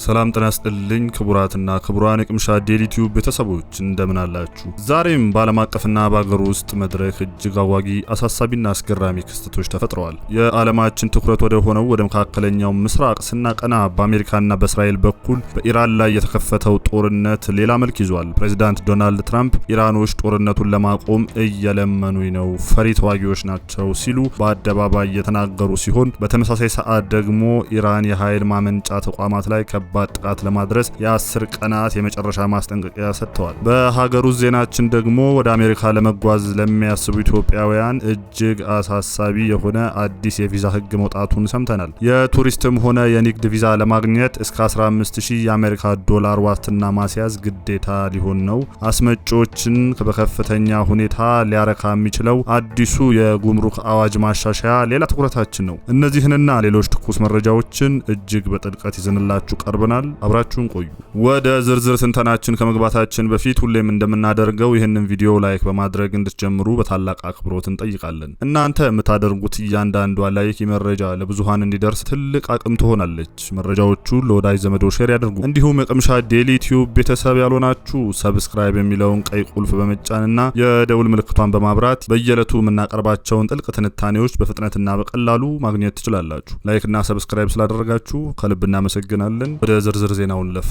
ሰላም ጤና ይስጥልኝ ክቡራትና ክቡራን የቅምሻ ዴሊ ቲዩብ ቤተሰቦች እንደምን አላችሁ? ዛሬም በዓለም አቀፍና በአገር ውስጥ መድረክ እጅግ አጓጊ አሳሳቢና አስገራሚ ክስተቶች ተፈጥረዋል። የዓለማችን ትኩረት ወደ ሆነው ወደ መካከለኛው ምስራቅ ስናቀና በአሜሪካና በእስራኤል በኩል በኢራን ላይ የተከፈተው ጦርነት ሌላ መልክ ይዟል። ፕሬዚዳንት ዶናልድ ትራምፕ ኢራኖች ጦርነቱን ለማቆም እየለመኑኝ ነው፣ ፈሪ ተዋጊዎች ናቸው ሲሉ በአደባባይ የተናገሩ ሲሆን በተመሳሳይ ሰዓት ደግሞ ኢራን የኃይል ማመንጫ ተቋማት ላይ ከባድ ጥቃት ለማድረስ የ10 ቀናት የመጨረሻ ማስጠንቀቂያ ሰጥተዋል። በሀገር ውስጥ ዜናችን ደግሞ ወደ አሜሪካ ለመጓዝ ለሚያስቡ ኢትዮጵያውያን እጅግ አሳሳቢ የሆነ አዲስ የቪዛ ሕግ መውጣቱን ሰምተናል። የቱሪስትም ሆነ የንግድ ቪዛ ለማግኘት እስከ 15000 የአሜሪካ ዶላር ዋስትና ማስያዝ ግዴታ ሊሆን ነው። አስመጪዎችን በከፍተኛ ሁኔታ ሊያረካ የሚችለው አዲሱ የጉምሩክ አዋጅ ማሻሻያ ሌላ ትኩረታችን ነው። እነዚህንና ሌሎች ትኩስ መረጃዎችን እጅግ በጥልቀት ይዘንላችሁ ቀርበናል። አብራችሁን ቆዩ። ወደ ዝርዝር ትንተናችን ከመግባታችን በፊት ሁሌም እንደምናደርገው ይህንን ቪዲዮ ላይክ በማድረግ እንድትጀምሩ በታላቅ አክብሮት እንጠይቃለን። እናንተ የምታደርጉት እያንዳንዷ ላይክ መረጃ ለብዙሃን እንዲደርስ ትልቅ አቅም ትሆናለች። መረጃዎቹን ለወዳጅ ዘመዶ ሼር ያድርጉ። እንዲሁም የቅምሻ ዴሊ ቲዩብ ቤተሰብ ያልሆናችሁ ሰብስክራይብ የሚለውን ቀይ ቁልፍ በመጫንና የደውል ምልክቷን በማብራት በየዕለቱ የምናቀርባቸውን ጥልቅ ትንታኔዎች በፍጥነትና በቀላሉ ማግኘት ትችላላችሁ። ላይክና ሰብስክራይብ ስላደረጋችሁ ከልብ እናመሰግናለን። ወደ ዝርዝር ዜናውን ለፍ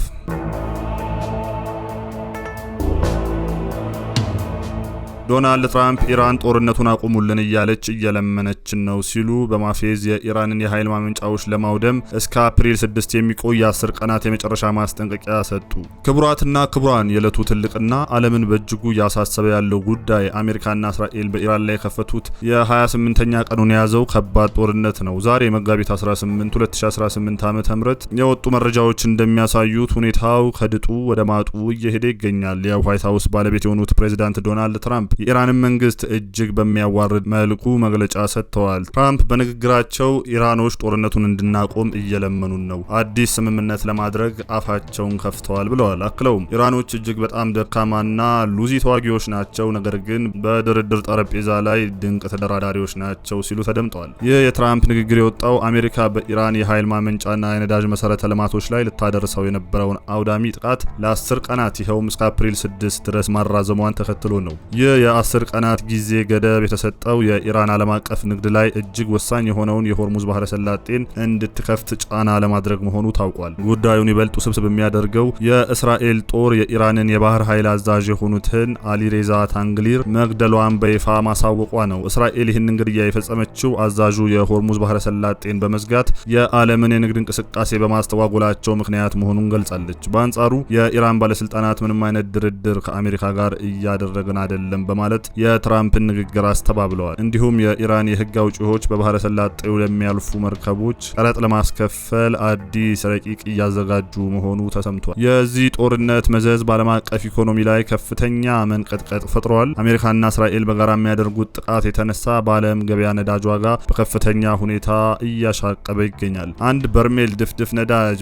ዶናልድ ትራምፕ ኢራን ጦርነቱን አቁሙልን እያለች እየለመነችን ነው ሲሉ በማፌዝ የኢራንን የኃይል ማመንጫዎች ለማውደም እስከ አፕሪል 6 የሚቆይ የ10 ቀናት የመጨረሻ ማስጠንቀቂያ ሰጡ። ክቡራትና ክቡራን፣ የዕለቱ ትልቅና ዓለምን በእጅጉ እያሳሰበ ያለው ጉዳይ አሜሪካና እስራኤል በኢራን ላይ የከፈቱት የ28ኛ ቀኑን የያዘው ከባድ ጦርነት ነው። ዛሬ መጋቢት 18 2018 ዓ.ም የወጡ መረጃዎች እንደሚያሳዩት ሁኔታው ከድጡ ወደ ማጡ እየሄደ ይገኛል። የዋይት ሃውስ ባለቤት የሆኑት ፕሬዚዳንት ዶናልድ ትራምፕ የኢራንን መንግስት እጅግ በሚያዋርድ መልኩ መግለጫ ሰጥተዋል። ትራምፕ በንግግራቸው ኢራኖች ጦርነቱን እንድናቆም እየለመኑን ነው፣ አዲስ ስምምነት ለማድረግ አፋቸውን ከፍተዋል ብለዋል። አክለውም ኢራኖች እጅግ በጣም ደካማና ሉዚ ተዋጊዎች ናቸው፣ ነገር ግን በድርድር ጠረጴዛ ላይ ድንቅ ተደራዳሪዎች ናቸው ሲሉ ተደምጠዋል። ይህ የትራምፕ ንግግር የወጣው አሜሪካ በኢራን የኃይል ማመንጫና የነዳጅ መሰረተ ልማቶች ላይ ልታደርሰው የነበረውን አውዳሚ ጥቃት ለ10 ቀናት ይኸውም እስከ አፕሪል 6 ድረስ ማራዘሟን ተከትሎ ነው። የ10 ቀናት ጊዜ ገደብ የተሰጠው የኢራን ዓለም አቀፍ ንግድ ላይ እጅግ ወሳኝ የሆነውን የሆርሙዝ ባህረ ሰላጤን እንድትከፍት ጫና ለማድረግ መሆኑ ታውቋል። ጉዳዩን ይበልጥ ውስብስብ የሚያደርገው የእስራኤል ጦር የኢራንን የባህር ኃይል አዛዥ የሆኑትን አሊሬዛ ታንግሊር መግደሏን በይፋ ማሳወቋ ነው። እስራኤል ይህንን ግድያ የፈጸመችው አዛዡ የሆርሙዝ ባህረ ሰላጤን በመዝጋት የዓለምን የንግድ እንቅስቃሴ በማስተጓጎላቸው ምክንያት መሆኑን ገልጻለች። በአንጻሩ የኢራን ባለስልጣናት ምንም አይነት ድርድር ከአሜሪካ ጋር እያደረግን አይደለም በማለት የትራምፕን ንግግር አስተባብለዋል። እንዲሁም የኢራን የህግ አውጪዎች በባህረ ሰላጤው ለሚያልፉ መርከቦች ቀረጥ ለማስከፈል አዲስ ረቂቅ እያዘጋጁ መሆኑ ተሰምቷል። የዚህ ጦርነት መዘዝ በዓለም አቀፍ ኢኮኖሚ ላይ ከፍተኛ መንቀጥቀጥ ፈጥሯል። አሜሪካና እስራኤል በጋራ የሚያደርጉት ጥቃት የተነሳ በዓለም ገበያ ነዳጅ ዋጋ በከፍተኛ ሁኔታ እያሻቀበ ይገኛል። አንድ በርሜል ድፍድፍ ነዳጅ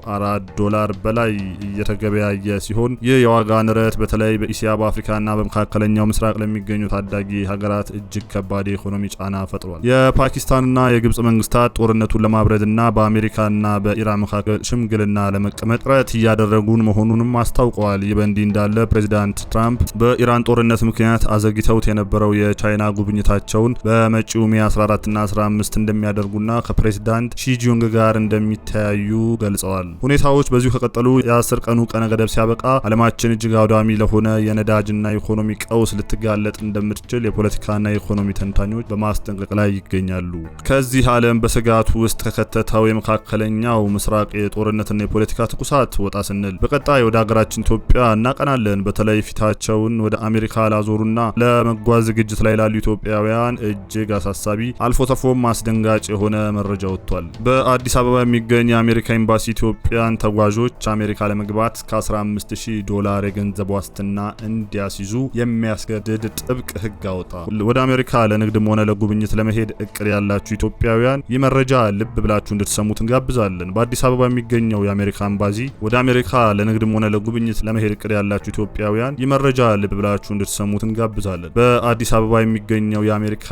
$104 በላይ እየተገበያየ ሲሆን ይህ የዋጋ ንረት በተለይ በኢሲያ በአፍሪካና በመካከለኛው ምስራቅ ለሚገኙ ታዳጊ ሀገራት እጅግ ከባድ የኢኮኖሚ ጫና ፈጥሯል። የፓኪስታንና የግብጽ መንግስታት ጦርነቱን ለማብረድና በአሜሪካና በኢራን መካከል ሽምግልና ለመቀመጥ ጥረት እያደረጉን መሆኑንም አስታውቀዋል። ይህ በእንዲህ እንዳለ ፕሬዚዳንት ትራምፕ በኢራን ጦርነት ምክንያት አዘግተውት የነበረው የቻይና ጉብኝታቸውን በመጪው ሜይ 14ና 15 እንደሚያደርጉና ከፕሬዚዳንት ሺጂንግ ጋር እንደሚተያዩ ገልጸዋል። ሁኔታዎች በዚሁ ከቀጠሉ የ10 ቀኑ ቀነ ገደብ ሲያበቃ ዓለማችን እጅግ አውዳሚ ለሆነ የነዳጅና ኢኮኖሚ ቀውስ ልትጋለጥ እንደምትችል የፖለቲካና የኢኮኖሚ ተንታኞች በማስጠንቀቅ ላይ ይገኛሉ። ከዚህ ዓለም በስጋት ውስጥ ከከተተው የመካከለኛው ምስራቅ የጦርነትና የፖለቲካ ትኩሳት ወጣ ስንል በቀጣይ ወደ ሀገራችን ኢትዮጵያ እናቀናለን። በተለይ ፊታቸውን ወደ አሜሪካ ላዞሩና ለመጓዝ ዝግጅት ላይ ላሉ ኢትዮጵያውያን እጅግ አሳሳቢ አልፎ ተርፎም አስደንጋጭ የሆነ መረጃ ወጥቷል። በአዲስ አበባ የሚገኝ የአሜሪካ ኤምባሲ ኢትዮጵያን ተጓዦች አሜሪካ ለመግባት እስከ $15000 የገንዘብ ዋስትና እንዲያስይዙ የሚያስገድድ ጥብቅ ህግ አወጣ። ወደ አሜሪካ ለንግድም ሆነ ለጉብኝት ለመሄድ እቅድ ያላችሁ ኢትዮጵያውያን ይህ መረጃ ልብ ብላችሁ እንድትሰሙት እንጋብዛለን። በአዲስ አበባ የሚገኘው የአሜሪካ ኤምባሲ ወደ አሜሪካ ለንግድም ሆነ ለጉብኝት ለመሄድ እቅድ ያላችሁ ኢትዮጵያውያን ይህ መረጃ ልብ ብላችሁ እንድትሰሙት እንጋብዛለን። በአዲስ አበባ የሚገኘው የአሜሪካ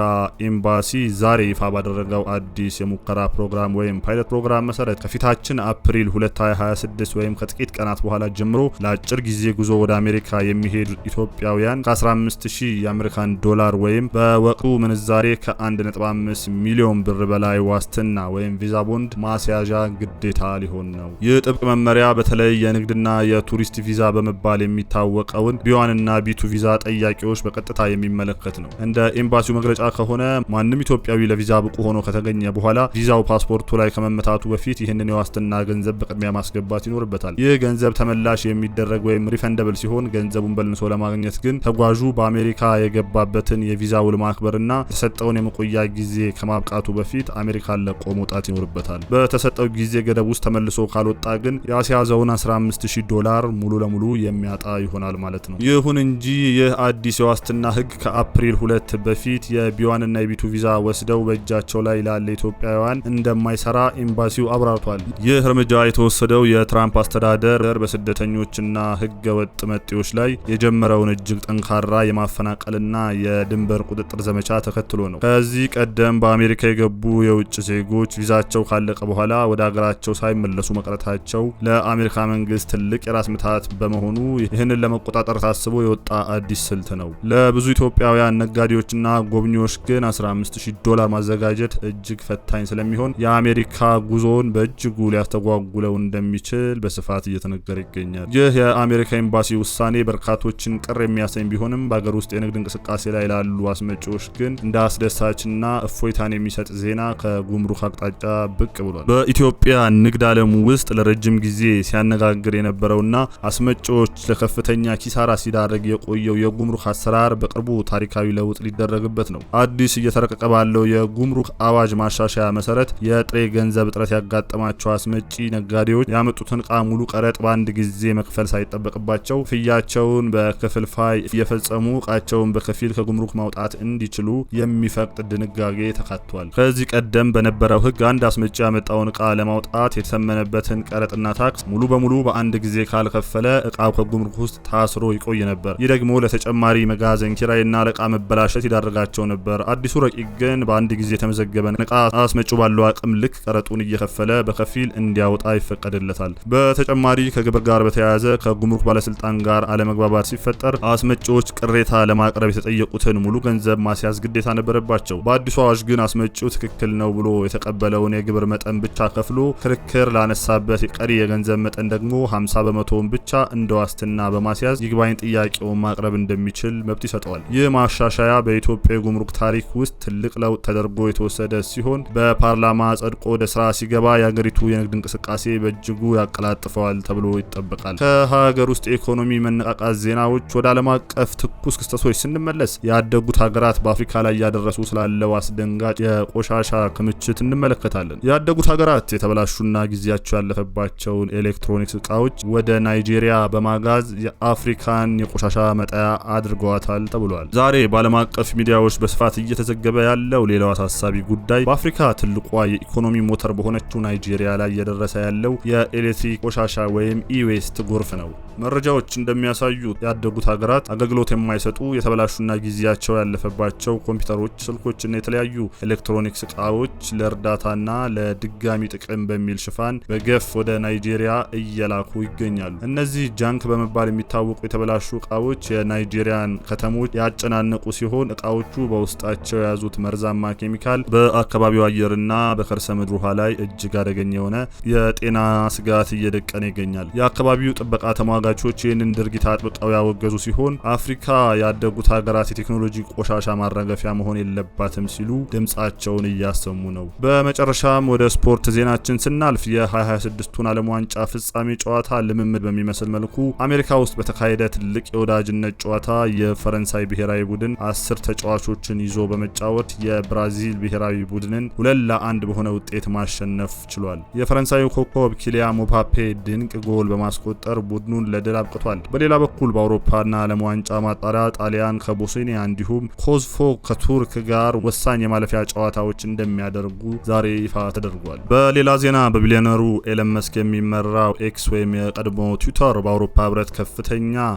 ኤምባሲ ዛሬ ይፋ ባደረገው አዲስ የሙከራ ፕሮግራም ወይም ፓይለት ፕሮግራም መሰረት ከፊታችን አፕሪል 2026 ወይም ከጥቂት ቀናት በኋላ ጀምሮ ለአጭር ጊዜ ጉዞ ወደ አሜሪካ የሚሄዱ ኢትዮጵያውያን ከ15000 የአሜሪካን ዶላር ወይም በወቅቱ ምንዛሬ ከ1.5 ሚሊዮን ብር በላይ ዋስትና ወይም ቪዛ ቦንድ ማስያዣ ግዴታ ሊሆን ነው። ይህ ጥብቅ መመሪያ በተለይ የንግድና የቱሪስት ቪዛ በመባል የሚታወቀውን ቢዋንና ቢቱ ቪዛ ጠያቂዎች በቀጥታ የሚመለከት ነው። እንደ ኤምባሲው መግለጫ ከሆነ ማንም ኢትዮጵያዊ ለቪዛ ብቁ ሆኖ ከተገኘ በኋላ ቪዛው ፓስፖርቱ ላይ ከመመታቱ በፊት ይህንን የዋስትና ገንዘብ በቅድሚያ ማስገባት ይኖርበታል። ይህ ገንዘብ ተመላሽ የሚደረግ ወይም ሪፈንደብል ሲሆን ገንዘቡን በልንሶ ለማግኘት ግን ተጓዡ በአሜሪካ የገባበትን የቪዛ ውል ማክበርና የተሰጠውን የመቆያ ጊዜ ከማብቃቱ በፊት አሜሪካን ለቆ መውጣት ይኖርበታል። በተሰጠው ጊዜ ገደብ ውስጥ ተመልሶ ካልወጣ ግን ያስያዘውን 15000 ዶላር ሙሉ ለሙሉ የሚያጣ ይሆናል ማለት ነው። ይሁን እንጂ ይህ አዲስ የዋስትና ህግ ከአፕሪል 2 በፊት የቢዋንና የቢቱ ቪዛ ወስደው በእጃቸው ላይ ላለ ኢትዮጵያውያን እንደማይሰራ ኤምባሲው አብራርቷል። ይህ እርምጃ የተወሰደው የትራምፕ አስተዳደር በስደተኞችና ህገ ወጥ መጤዎች ላይ የጀመረውን እጅግ ጠንካራ የማፈናቀልና የድንበር ቁጥጥር ዘመቻ ተከትሎ ነው። ከዚህ ቀደም በአሜሪካ የገቡ የውጭ ዜጎች ቪዛቸው ካለቀ በኋላ ወደ ሀገራቸው ሳይመለሱ መቅረታቸው ለአሜሪካ መንግስት ትልቅ የራስ ምታት በመሆኑ ይህንን ለመቆጣጠር ታስቦ የወጣ አዲስ ስልት ነው። ለብዙ ኢትዮጵያውያን ነጋዴዎችና ጎብኚዎች ግን 15000 ዶላር ማዘጋጀት እጅግ ፈታኝ ስለሚሆን የአሜሪካ ጉዞውን በእጅጉ ሊያስተጓጉለው እንደሚችል በስፋት እየተነገረ ይገኛል። ይህ የአሜሪካ ኤምባሲ ውሳኔ በርካቶችን ቅር የሚያሰኝ ቢሆንም በሀገር ውስጥ የንግድ እንቅስቃሴ ላይ ላሉ አስመጪዎች ግን እንደ አስደሳችና እፎይታን የሚሰጥ ዜና ከጉምሩክ አቅጣጫ ብቅ ብሏል። በኢትዮጵያ ንግድ ዓለም ውስጥ ለረጅም ጊዜ ሲያነጋግር የነበረውና አስመጪዎች ለከፍተኛ ኪሳራ ሲዳረግ የቆየው የጉምሩክ አሰራር በቅርቡ ታሪካዊ ለውጥ ሊደረግበት ነው። አዲስ እየተረቀቀ ባለው የጉምሩክ አዋጅ ማሻሻያ መሰረት የጥሬ ገንዘብ እጥረት ያጋጠማቸው አስመጪ ነጋዴዎች ያመጡትን ዕቃ ሙሉ ቀረጥ በአንድ ጊዜ መክፈል ሳይጠበቅባቸው ፍያቸውን በክፍልፋይ እየፈጸሙ ዕቃቸውን በከፊል ከጉምሩክ ማውጣት እንዲችሉ የሚፈቅድ ድንጋጌ ተካቷል። ከዚህ ቀደም በነበረው ሕግ አንድ አስመጪ ያመጣውን ዕቃ ለማውጣት የተሰመነበትን ቀረጥና ታክስ ሙሉ በሙሉ በአንድ ጊዜ ካልከፈለ ዕቃው ከጉምሩክ ውስጥ ታስሮ ይቆይ ነበር። ይህ ደግሞ ለተጨማሪ መጋዘን ኪራይና ለዕቃ መበላሸት ይዳረጋቸው ነበር። አዲሱ ረቂቅ ግን በአንድ ጊዜ የተመዘገበን ዕቃ አስመጪው ባለው አቅም ልክ ቀረጡን እየከፈለ በከፊል እንዲያወጣ ይፈቀድለታል። በተጨማሪ ከግብር ጋር በተያያዘ ከጉምሩክ ባለስልጣን ጋር አለመግባባት ሲፈጠር አስመጪዎች ቅሬታ ለማቅረብ የተጠየቁትን ሙሉ ገንዘብ ማስያዝ ግዴታ ነበረባቸው። በአዲሱ አዋጅ ግን አስመጪው ትክክል ነው ብሎ የተቀበለውን የግብር መጠን ብቻ ከፍሎ ክርክር ላነሳበት ቀሪ የገንዘብ መጠን ደግሞ 50 በመቶውን ብቻ እንደ ዋስትና በማስያዝ ይግባኝ ጥያቄውን ማቅረብ እንደሚችል መብት ይሰጠዋል። ይህ ማሻሻያ በኢትዮጵያ የጉምሩክ ታሪክ ውስጥ ትልቅ ለውጥ ተደርጎ የተወሰደ ሲሆን በፓርላማ ጸድቆ ወደ ስራ ሲገባ የሀገሪቱ የንግድ እንቅስቃሴ በእጅጉ ያቀላጥፈዋል ተብሎ ይጠበቃል። ከሀገር ውስጥ የኢኮኖሚ መነቃቃት ዜናዎች ወደ ዓለም አቀፍ ትኩስ ክስተቶች ስንመለስ ያደጉት ሀገራት በአፍሪካ ላይ ያደረሱ ስላለው አስደንጋጭ የቆሻሻ ክምችት እንመለከታለን። ያደጉት ሀገራት የተበላሹና ጊዜያቸው ያለፈባቸውን ኤሌክትሮኒክስ እቃዎች ወደ ናይጄሪያ በማጋዝ የአፍሪካን የቆሻሻ መጣያ አድርገዋታል ተብሏል። ዛሬ በዓለም አቀፍ ሚዲያዎች በስፋት እየተዘገበ ያለው ሌላው አሳሳቢ ጉዳይ በአፍሪካ ትልቋ የኢኮኖሚ ሞተር በሆነችው ናይጄሪያ ላይ እየደረሰ ያለው የኤሌክትሪክ ቆሻሻ ወይም ኢዌስት ጎርፍ ነው። መረጃዎች እንደሚያሳዩት ያደጉት ሀገራት አገልግሎት የማይሰጡ የተበላሹና ጊዜያቸው ያለፈባቸው ኮምፒውተሮች፣ ስልኮችና የተለያዩ ኤሌክትሮኒክስ እቃዎች ለእርዳታና ለድጋሚ ጥቅም በሚል ሽፋን በገፍ ወደ ናይጄሪያ እየላኩ ይገኛሉ። እነዚህ ጃንክ በመባል የሚታወቁ የተበላሹ እቃዎች የናይጄሪያን ከተሞች ያጨናነቁ ሲሆን እቃዎቹ በውስጣቸው የያዙት መርዛማ ኬሚካል በአካባቢው አየርና በከርሰ ምድር ውሃ ላይ እጅግ አደገኛ የሆነ የጤና ስጋት እየደቀነ ይገኛል። የአካባቢው ጥበቃ ተሟጋቾች ይህንን ድርጊት አጥብቀው ያወገዙ ሲሆን አፍሪካ ያደጉት ሀገራት የቴክኖሎጂ ቆሻሻ ማራገፊያ መሆን የለባትም ሲሉ ድምጻቸውን እያሰሙ ነው። በመጨረሻም ወደ ስፖርት ዜናችን ስናልፍ የ2026ቱን ዓለም ዋንጫ ፍጻሜ ጨዋታ ልምምድ በሚመስል መልኩ አሜሪካ ውስጥ በተካሄደ ትልቅ የወዳጅነት ጨዋታ የፈረንሳይ ብሔራዊ ቡድን 10 ተጫዋቾችን ይዞ በመጫወት የብራዚል ብሔራዊ ቡድንን 2-1 በሆነ ውጤት ማሸነፍ ችሏል። የፈረንሳዩ ኮከብ ኪሊያን ሙባፔ ድንቅ ጎል በማስቆጠር ቡድኑን ለድል አብቅቷል። በሌላ በኩል በአውሮፓና ዓለም ዋንጫ ማጣሪያ ጣሊያን ከቦስኒያ እንዲሁም ኮሶቮ ከቱርክ ጋር ወሳኝ የማለፊያ ጨዋታዎች እንደሚያደርጉ ዛሬ ይፋ ተደርጓል። በሌላ ዜና በቢሊዮነሩ ኤለን መስክ የሚመራው ኤክስ ወይም የቀድሞ ትዊተር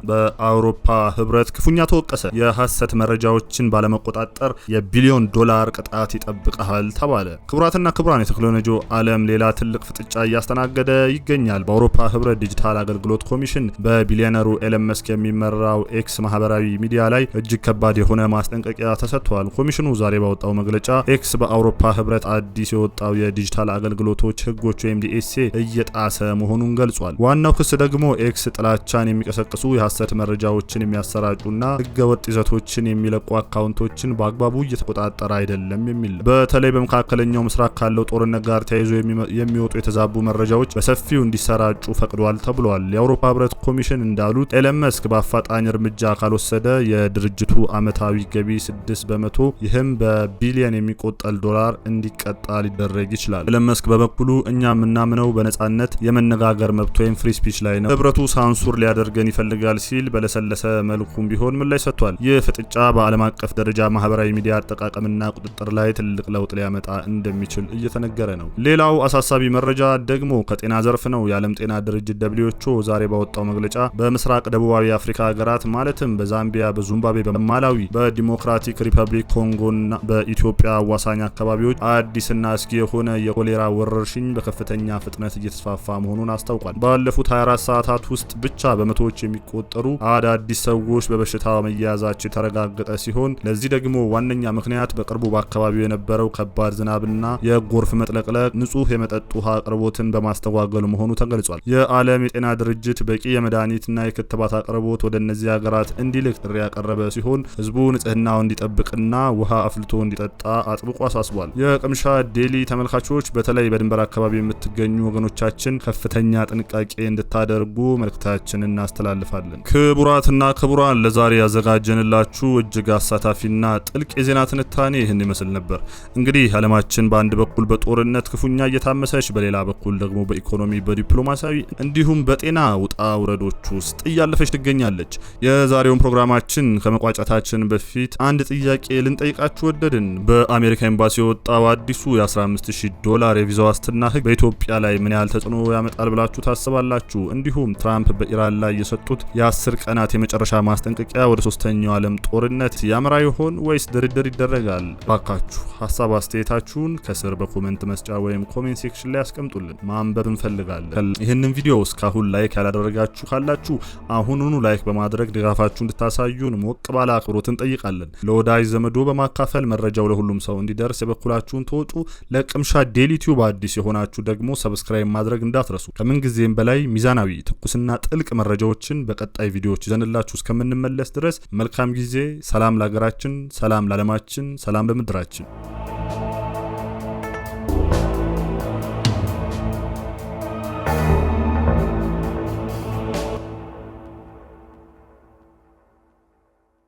በአውሮፓ ህብረት ክፉኛ ተወቀሰ። የሐሰት መረጃዎችን ባለመቆጣጠር የቢሊዮን ዶላር ቅጣት ይጠብቃል ተባለ። ክቡራትና ክቡራን የቴክኖሎጂ ዓለም ሌላ ትልቅ ፍጥጫ እያስተናገደ ይገኛል። በአውሮፓ ህብረት ዲጂታል አገልግሎት ኮሚሽን በቢሊዮነሩ ኤለን መስክ የሚመራው ኤክስ ማህበራዊ ሚዲያ ላይ እጅግ ከባድ የሆነ ማስጠንቀቂያ ተሰጥቷል። ኮሚሽኑ ዛሬ ባወጣው መግለጫ ኤክስ በአውሮፓ ህብረት አዲስ የወጣው የዲጂታል አገልግሎቶች ህጎች ወይም ዲኤስኤ እየጣሰ መሆኑን ገልጿል። ዋናው ክስ ደግሞ ኤክስ ጥላቻን የሚቀሰቅሱ የሐሰት መረጃዎችን የሚያሰራጩና ህገወጥ ይዘቶችን የሚለቁ አካውንቶችን በአግባቡ እየተቆጣጠረ አይደለም የሚል። በተለይ በመካከለኛው ምስራቅ ካለው ጦርነት ጋር ተያይዞ የሚወጡ የተዛቡ መረጃዎች በሰፊው እንዲሰራጩ ፈቅዷል ተብሏል። የአውሮፓ ህብረት ኮሚሽን እንዳሉት ኤለን መስክ በአፋጣኝ እርምጃ ካልወሰደ የድርጅቱ ዓመታዊ ገቢ 6%፣ ይህም በቢሊዮን የሚቆጠር ዶላር እንዲቀጣ ሊደረግ ይችላል። ኤለን መስክ በበኩሉ እኛ የምናምነው በነጻነት የመነጋገር መብት ወይም ፍሪ ስፒች ላይ ነው፣ ህብረቱ ሳንሱር ሊያደርገን ይፈልጋል ሲል በለሰለሰ መልኩም ቢሆን ምላሽ ሰጥቷል። ይህ ፍጥጫ በዓለም አቀፍ ደረጃ ማህበራዊ ሚዲያ አጠቃቀምና ቁጥጥር ላይ ትልቅ ለውጥ ሊያመጣ እንደሚችል እየተነገረ ነው። ሌላው አሳሳቢ መረጃ ደግሞ ከጤና ዘርፍ ነው። የዓለም ጤና ድርጅት WHO ዛሬ ባወጣው መግለጫ በምስራቅ ደቡባዊ አፍሪካ ሀገራት ማለትም በዛምቢያ፣ በዚምባብዌ፣ በማላዊ፣ በዲሞክራቲክ ሪፐብሊክ ኮንጎና በኢትዮጵያ አዋሳኝ አካባቢዎች አዲስና አስጊ የሆነ የኮሌራ ወረርሽኝ በከፍተኛ ፍጥነት እየተስፋፋ መሆኑን አስታውቋል። ባለፉት 24 ሰዓታት ውስጥ ብቻ በመቶዎች የሚቆጠሩ አዳዲስ ሰዎች በበሽታው መያዛቸው የተረጋገጠ ሲሆን ለዚህ ደግሞ ዋነኛ ምክንያት በቅርቡ በአካባቢው የነበረው ከባድ ዝናብና የጎርፍ መጥለቅለቅ ንጹህ የመጠጥ ውሃ አቅርቦትን በማስተጓገሉ መሆኑ ተገልጿል። የዓለም የጤና ድርጅት በቂ የመድኃኒትና የክትባት አቅርቦት ወደ እነዚህ ሀገራት እንዲልክ ጥሪ ያቀረበ ሲሆን ህዝቡ ንጽህናው እንዲጠብቅና ውሃ አፍልቶ እንዲጠጣ አጥብቆ አሳስቧል። የቅምሻ ዴሊ ተመልካቾች በተለይ በድንበር አካባቢ የምትገኙ ወገኖቻችን ከፍተኛ ጥንቃቄ እንድታደርጉ መልእክታችንን እናስተላልፋለን። ክቡራትና ክቡራን ለዛሬ ያዘጋጀንላችሁ እጅግ አሳታፊና ጥልቅ የዜና ትንታኔ ይህን ይመስል ነበር። እንግዲህ ዓለማችን በአንድ በኩል በጦርነት ክፉኛ እየታመሰች፣ በሌላ በኩል ደግሞ በኢኮኖሚ በዲፕሎማሲያዊ እንዲሁም በጤና ውጣ ውረዶች ውስጥ እያለፈች ትገኛለች። የዛሬውን ፕሮግራማችን ከመቋጨታችን በፊት አንድ ጥያቄ ልንጠይቃችሁ ወደድን። በአሜሪካ ኤምባሲ የወጣው አዲሱ $15000 የቪዛ ዋስትና ህግ በኢትዮጵያ ላይ ምን ያህል ተጽዕኖ ያመጣል ብላችሁ ታስባላችሁ? እንዲሁም ትራምፕ በኢራን ላይ የሰጡት የ10 ቀናት የመጨረሻ ማስጠንቀቂያ ወደ ሶስተኛው ዓለም ጦርነት ያመራ ይሆን ወይስ ድርድር ይደረጋል? ባካችሁ ሀሳብ አስተያየታችሁን ከስር በኮሜንት መስጫ ወይም ኮሜንት ሴክሽን ላይ አስቀምጡልን፣ ማንበብ እንፈልጋለን። ይህንን ቪዲዮ እስካሁን ላይክ ያላደረጋችሁ ካላችሁ አሁኑኑ ላይክ በማድረግ ድጋፋችሁ እንድታሳዩን ሞቅ ባለ አክብሮት እንጠይቃለን። ለወዳጅ ዘመዶ በማካፈል መረጃው ለሁሉም ሰው እንዲደርስ የበኩላችሁን ተወጡ። ለቅምሻ ዴሊ ቲዩብ አዲስ የሆናችሁ ደግሞ ሰብስክራይብ ማድረግ እንዳትረሱ። ከምን ጊዜም በላይ ሚዛናዊ ትኩስና ጥልቅ መረጃዎችን በቀጣይ ቪዲዮዎች ይዘንላችሁ እስከምንመለስ ድረስ መልካም ጊዜ። ሰላም ለሀገራችን፣ ሰላም ለዓለማችን፣ ሰላም ለምድራችን።